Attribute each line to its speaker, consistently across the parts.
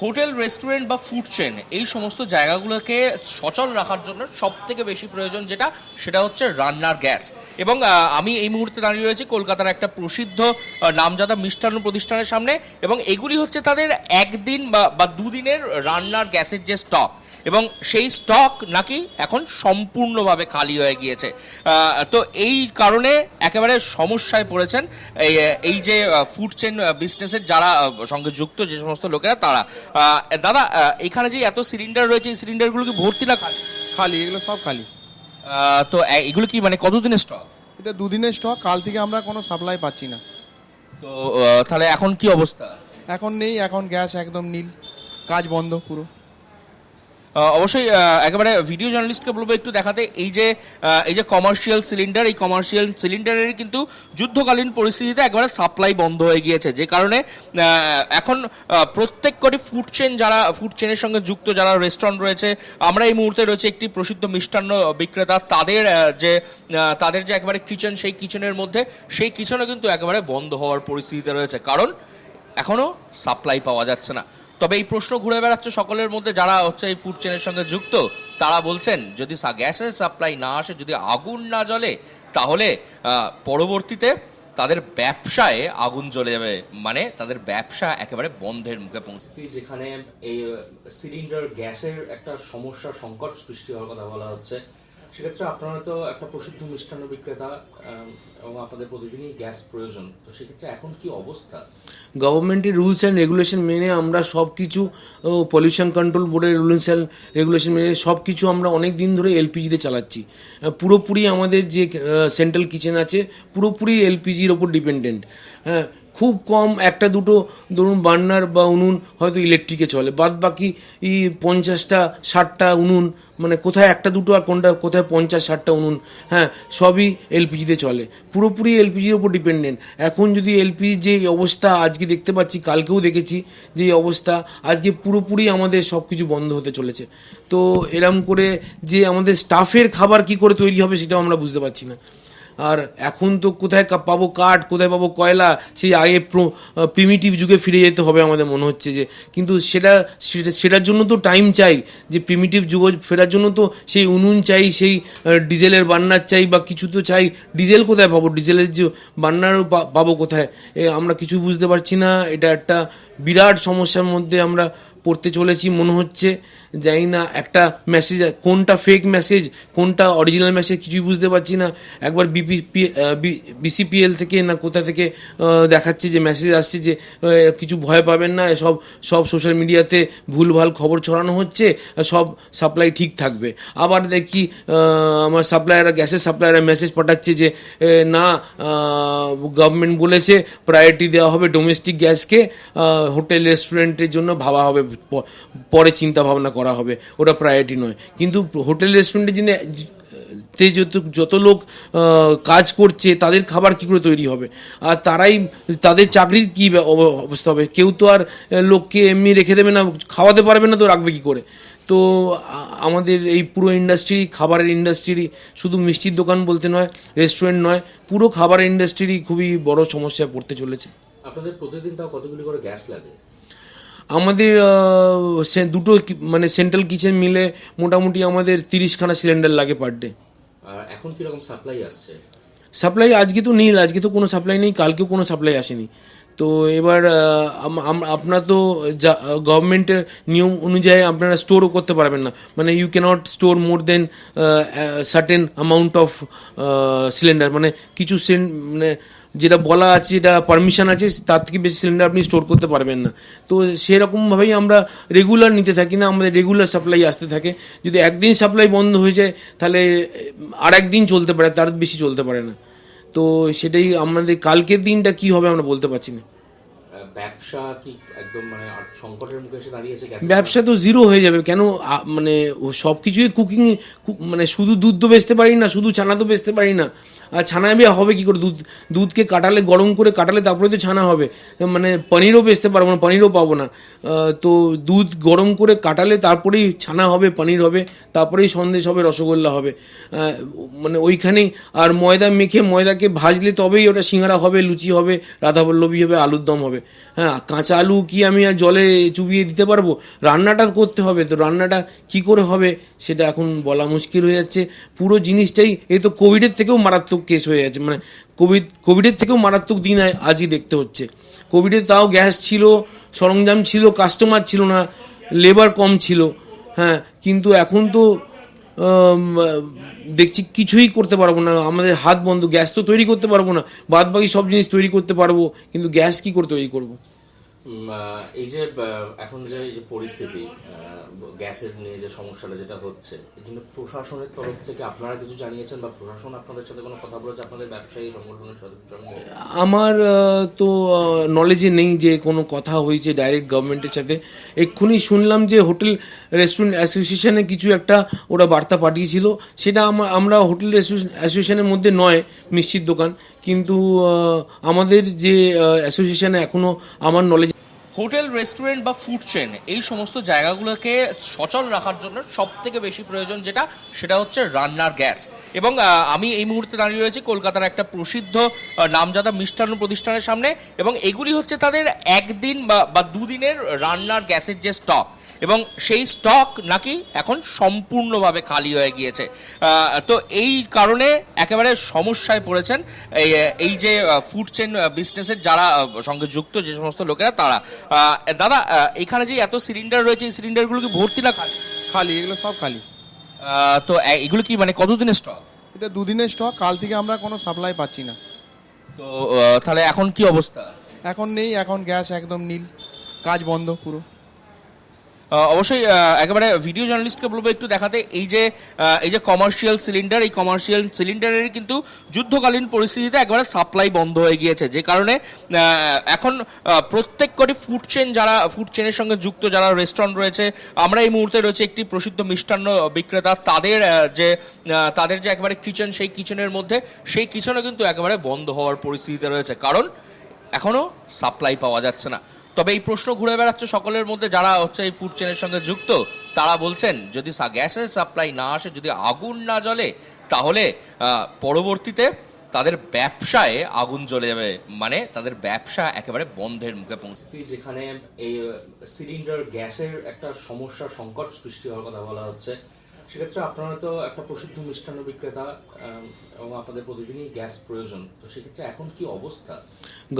Speaker 1: Hotel, restaurant বা food chain এই সমস্ত জায়গাগুলোকে সচল রাখার জন্য সবথেকে বেশি প্রয়োজন সেটা হচ্ছে রান্নার গ্যাস। এবং আমি এই মুহূর্তে দাঁড়িয়ে রয়েছি কলকাতার একটা প্রসিদ্ধ নামজাদা মিষ্টান্ন প্রতিষ্ঠানের সামনে, এবং এগুলি হচ্ছে তাদের একদিন বা দুদিনের রান্নার গ্যাসের যে স্টক, এবং সেই স্টক নাকি এখন সম্পূর্ণভাবে খালি হয়ে গিয়েছে। তো এই কারণে একেবারে সমস্যায় পড়েছেন এই যে ফুড চেন বিজনেসের যারা সঙ্গে যুক্ত যে সমস্ত লোকেরা তারা। দাদা, এখানে যে এত সিলিন্ডার রয়েছে, এই সিলিন্ডারগুলো কি ভর্তি না খালি?
Speaker 2: খালি, এগুলো সব খালি।
Speaker 1: তো এগুলো কি মানে কতদিনের স্টক?
Speaker 2: এটা দুদিনের স্টক, কাল থেকে আমরা কোনো সাপ্লাই পাচ্ছি না।
Speaker 1: তো তাহলে এখন কি অবস্থা?
Speaker 2: এখন নেই, এখন গ্যাস একদম নীল, কাজ বন্ধ পুরো।
Speaker 1: অবশ্যই একেবারে ভিডিও জার্নালিস্টকে বলবো একটু দেখাতে এই যে কমার্শিয়াল সিলিন্ডার, এই কমার্শিয়াল সিলিন্ডারের কিন্তু যুদ্ধকালীন পরিস্থিতিতে একেবারে সাপ্লাই বন্ধ হয়ে গিয়েছে, যে কারণে এখন প্রত্যেক কটি ফুড চেনের সঙ্গে যুক্ত যারা রেস্টুরেন্ট রয়েছে, আমরা এই মুহূর্তে রয়েছে একটি প্রসিদ্ধ মিষ্টান্ন বিক্রেতা, তাদের যে একেবারে কিচেন, সেই কিচেনের মধ্যে সেই কিচেনও কিন্তু একেবারে বন্ধ হওয়ার পরিস্থিতিতে রয়েছে, কারণ এখনো সাপ্লাই পাওয়া যাচ্ছে না। তবে এই প্রশ্ন ঘুরে বেড়াচ্ছে সকলের মধ্যে যারা হচ্ছে এই ফুড চেনের সঙ্গে যুক্ত, তারা বলছেন যদি গ্যাসের সাপ্লাই না আসে, যদি আগুন না জ্বলে, তাহলে পরবর্তীতে তাদের ব্যবসায় আগুন জ্বলে যাবে, মানে তাদের ব্যবসা একেবারে বন্ধের মুখে পৌঁছতে। যেখানে এই সিলিন্ডার গ্যাসের একটা সমস্যা, সংকট সৃষ্টি হওয়ার কথা বলা হচ্ছে, সেক্ষেত্রে আপনারা তো একটা প্রসিদ্ধ মিষ্টান্ন বিক্রেতা এবং আপনাদের প্রতিদিনই গ্যাস প্রয়োজন, তো সেক্ষেত্রে এখন কি অবস্থা?
Speaker 3: গভর্নমেন্টের রুলস অ্যান্ড রেগুলেশন মেনে আমরা সব কিছু, পলিউশন কন্ট্রোল বোর্ডের রুলস অ্যান্ড রেগুলেশন মেনে সব কিছু আমরা অনেক দিন ধরে এলপিজিতে চালাচ্ছি। পুরোপুরি আমাদের যে সেন্ট্রাল কিচেন আছে পুরোপুরি এলপিজির ওপর ডিপেন্ডেন্ট। হ্যাঁ, খুব কম একটা দুটো ধরুন বার্নার বা উনুন হয়তো ইলেকট্রিকে চলে, বাদ বাকি 50টা 60টা উনুন, মানে কোথায় একটা দুটো আর কোথায় 50-60টা উনুন, হ্যাঁ সবই এলপিজিতে চলে, পুরোপুরি এলপিজির ওপর ডিপেন্ডেন্ট। এখন যদি এলপিজির যে অবস্থা আজকে দেখতে পাচ্ছি, কালকেও দেখেছি যে অবস্থা, আজকে পুরোপুরি আমাদের সব কিছু বন্ধ হতে চলেছে। তো এরম করে যে আমাদের স্টাফের খাবার কি করে তৈরি হবে সেটাও আমরা বুঝতে পারছি না। আর এখন তো কোথায় পাবো কাঠ, কোথায় পাবো কয়লা, সেই আগে প্রিমিটিভ যুগে ফিরে যেতে হবে আমাদের মনে হচ্ছে যে। কিন্তু সেটার জন্য তো টাইম চাই, যে প্রিমিটিভ যুগে ফেরার জন্য তো সেই উনুন চাই, সেই ডিজেলের বার্নার চাই বা কিছু তো চাই। ডিজেল কোথায় পাবো, ডিজেলের যে বার্নারও পাবো কোথায়, আমরা কিছু বুঝতে পারছি না। এটা একটা বিরাট সমস্যার মধ্যে আমরা পড়তে চলেছি মনে হচ্ছে। জানি না একটা মেসেজ কোনটা ফেক মেসেজ, কোনটা অরিজিনাল মেসেজ, কিছুই বুঝতে পারছি না। একবার বিসিপিএল থেকে না কোথা থেকে দেখাচ্ছে যে মেসেজ আসছে যে কিছু ভয় পাবেন না, সব সোশ্যাল মিডিয়াতে ভুলভাল খবর ছড়ানো হচ্ছে, সব সাপ্লাই ঠিক থাকবে। আবার দেখি আমার গ্যাসের সাপ্লায়াররা মেসেজ পাঠাচ্ছে যে না, গভর্নমেন্ট বলেছে প্রায়োরিটি দেওয়া হবে ডোমেস্টিক গ্যাসকে, হোটেল রেস্টুরেন্টের জন্য ভাবা হবে, পরে চিন্তা ভাবনা করা হবে, ওটা প্রায়োরিটি নয়। কিন্তু হোটেল রেস্টুরেন্টের জন্য যত লোক কাজ করছে তাদের খাবার কী করে তৈরি হবে, আর তাদের চাকরির কী অবস্থা হবে? কেউ তো আর লোককে এমনি রেখে দেবে না, খাওয়াতে পারবে না, তো রাখবে কী করে? তো আমাদের এই পুরো ইন্ডাস্ট্রি, খাবারের ইন্ডাস্ট্রি, শুধু মিষ্টির দোকান বলতে নয়, রেস্টুরেন্ট নয়, পুরো খাবারের ইন্ডাস্ট্রি খুবই বড় সমস্যায় পড়তে চলেছে।
Speaker 1: আপনাদের প্রতিদিন তাও কতগুলি করে গ্যাস লাগে?
Speaker 3: আমাদের দুটো মানে সেন্ট্রাল কিচেন মিলে মোটামুটি আমাদের 30খানা সিলিন্ডার লাগে পার ডে।
Speaker 1: এখন কিরকম সাপ্লাই আসছে?
Speaker 3: সাপ্লাই আজকে তো নীল, আজকে তো কোনো সাপ্লাই নেই, কালকেও কোনো সাপ্লাই আসেনি। তো এবার আপনারা তো গভর্নমেন্টের নিয়ম অনুযায়ী আপনারা স্টোরও করতে পারবেন না, মানে you cannot store more than certain amount of cylinder, মানে কিছু মানে যেটা বলা আছে, যেটা পারমিশন আছে, তার থেকে বেশি সিলিন্ডার আপনি স্টোর করতে পারবেন না। তো সেরকমভাবেই আমরা রেগুলার নিতে থাকি না, আমাদের রেগুলার সাপ্লাই আসতে থাকে। যদি একদিন সাপ্লাই বন্ধ হয়ে যায় তাহলে আর একদিন চলতে পারে, তার বেশি চলতে পারে না। তো সেটাই আমাদের কালকের দিনটা কি হবে আমরা বলতে পারছি না।
Speaker 1: ব্যবসা কি একদম মানে সংকটের মুখে এসে দাঁড়িয়েছে?
Speaker 3: ব্যবসা তো জিরো হয়ে যাবে। কেন, মানে সব কিছুই কুকিং, মানে শুধু দুধ তো বেচতে পারি না, শুধু ছানা তো বেচতে পারি না। আর ছানা হবে কি করে? দুধকে কাটালে, গরম করে কাটালে তারপরে তো ছানা হবে। মানে পনিরও বেচতে পারবো না, পনিরও পাবো না। তো দুধ গরম করে কাটালে তারপরেই ছানা হবে, পনির হবে, তারপরেই সন্দেশ হবে, রসগোল্লা হবে, মানে ওইখানেই। আর ময়দা মেখে ময়দাকে ভাজলে তবেই ওটা সিঙ্গারা হবে, লুচি হবে, রাধাবল্লভী হবে, আলুর দম হবে। হ্যাঁ, কাঁচা আলু কি আমি আর জলে চুবিয়ে দিতে পারবো? রান্নাটা করতে হবে, তো রান্নাটা কি করে হবে সেটা এখন বলা মুশকিল হয়ে যাচ্ছে। পুরো জিনিসটাই এই তো কোভিডের থেকেও মারাত্মক কেস হয়ে যাচ্ছে, মানে কোভিডের থেকেও মারাত্মক দিন আজই দেখতে হচ্ছে। কোভিডে তাও গ্যাস ছিল, সরঞ্জাম ছিল, কাস্টমার ছিল না, লেবার কম ছিল। হ্যাঁ, কিন্তু এখন তো দেখছি কিছুই করতে পারবো না, আমাদের হাত বন্ধ। গ্যাস তো তৈরি করতে পারবো না, বাদ বাকি সব জিনিস তৈরি করতে পারবো, কিন্তু গ্যাস কি করে তৈরি করবো?
Speaker 1: এই যে এখন যে এই যে পরিস্থিতি গ্যাসের নিয়ে যে সমস্যাটা যেটা হচ্ছে, কিন্তু প্রশাসনের তরফ থেকে আপনারা কিছু জানিয়েছেন বা প্রশাসন আপনাদের সাথে কোনো কথা বলেছে আপনাদের ব্যবসায়ী সংগঠনের সঙ্গে?
Speaker 3: আমার তো নলেজে নেই যে কোনো কথা হয়েছে ডাইরেক্ট গভর্নমেন্টের সাথে। এক্ষুনি শুনলাম যে হোটেল রেস্টুরেন্ট অ্যাসোসিয়েশনে কিছু একটা ওরা বার্তা পাঠিয়েছিল, সেটা আমরা হোটেল অ্যাসোসিয়েশনের মধ্যে নয় মিষ্টির দোকান, কিন্তু আমাদের যে অ্যাসোসিয়েশনে এখনও আমার নলেজ।
Speaker 1: হোটেল, রেস্টুরেন্ট বা ফুড চেন এই সমস্ত জায়গাগুলোকে সচল রাখার জন্য সব থেকে বেশি প্রয়োজন সেটা হচ্ছে রান্নার গ্যাস। এবং আমি এই মুহূর্তে দাঁড়িয়ে রয়েছি কলকাতার একটা প্রসিদ্ধ নামজাদা মিষ্টান্ন প্রতিষ্ঠানের সামনে, এবং এগুলি হচ্ছে তাদের একদিন বা দুদিনের রান্নার গ্যাসের যে স্টক, এবং সেই স্টক নাকি এখন সম্পূর্ণভাবে খালি হয়ে গিয়েছে। তো এই কারণে একেবারে সমস্যায় পড়েছেন এই যে ফুড চেন বিজনেসের যারা সঙ্গে যুক্ত যে সমস্ত লোকেরা তারা। দাদা, এখানে যে এত সিলিন্ডার রয়েছে, এই সিলিন্ডারগুলো কি ভর্তি না খালি?
Speaker 2: খালি, এগুলো সব খালি।
Speaker 1: তো এগুলো কি মানে কতদিনের স্টক?
Speaker 2: এটা দুদিনের স্টক, কাল থেকে আমরা কোনো সাপ্লাই পাচ্ছি না।
Speaker 1: তো তাহলে এখন কি অবস্থা?
Speaker 2: এখন নেই, এখন গ্যাস একদম নীল, কাজ বন্ধ পুরো।
Speaker 1: অবশ্যই একেবারে ভিডিও জার্নালিস্টকে বলবো একটু দেখাতে এই যে কমার্শিয়াল সিলিন্ডার, এই কমার্শিয়াল সিলিন্ডারের কিন্তু যুদ্ধকালীন পরিস্থিতিতে একেবারে সাপ্লাই বন্ধ হয়ে গিয়েছে, যে কারণে এখন প্রত্যেক কটি ফুড চেনের সঙ্গে যুক্ত যারা রেস্টুরেন্ট রয়েছে, আমরা এই মুহূর্তে রয়েছে একটি প্রসিদ্ধ মিষ্টান্ন বিক্রেতা, তাদের যে একেবারে কিচেন, সেই কিচেনের মধ্যে সেই কিচেনও কিন্তু একেবারে বন্ধ হওয়ার পরিস্থিতিতে রয়েছে, কারণ এখনো সাপ্লাই পাওয়া যাচ্ছে না। তবে এই প্রশ্ন ঘুরে বেড়াচ্ছে সকলের মধ্যে যারা হচ্ছে এই ফুড চেনের সঙ্গে যুক্ত, তারা বলছেন যদি গ্যাসের সাপ্লাই না আসে, যদি আগুন না জ্বলে, তাহলে পরবর্তীতে তাদের ব্যবসায় আগুন জ্বলে যাবে, মানে তাদের ব্যবসা একেবারে বন্ধের মুখে পৌঁছতে, যেখানে এই সিলিন্ডার গ্যাসের একটা সমস্যা, সংকট সৃষ্টি হওয়ার কথা বলা হচ্ছে। সেক্ষেত্রে আপনারা তো একটা প্রসিদ্ধ মিষ্টান্ন বিক্রেতা এবং আপনাদের প্রতিদিনই গ্যাস প্রয়োজন, তো সেক্ষেত্রে এখন কি অবস্থা?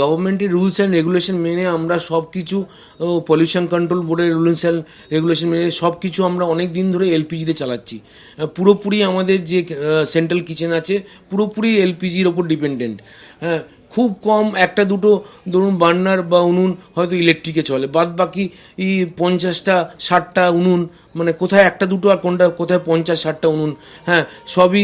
Speaker 3: গভর্নমেন্টের রুলস অ্যান্ড রেগুলেশন মেনে আমরা সব কিছু, পলিউশন কন্ট্রোল বোর্ডের রুলস অ্যান্ড রেগুলেশন মেনে সব কিছু আমরা অনেক দিন ধরে এলপিজিতে চালাচ্ছি। পুরোপুরি আমাদের যে সেন্ট্রাল কিচেন আছে পুরোপুরি এলপিজির ওপর ডিপেন্ডেন্ট। হ্যাঁ, খুব কম একটা দুটো ধরুন বার্নার বা উনুন হয়তো ইলেকট্রিকে চলে, বাদ বাকি 50টা 60টা উনুন, মানে কোথায় একটা দুটো আর কোথায় 50-60টা উনুন, হ্যাঁ সবই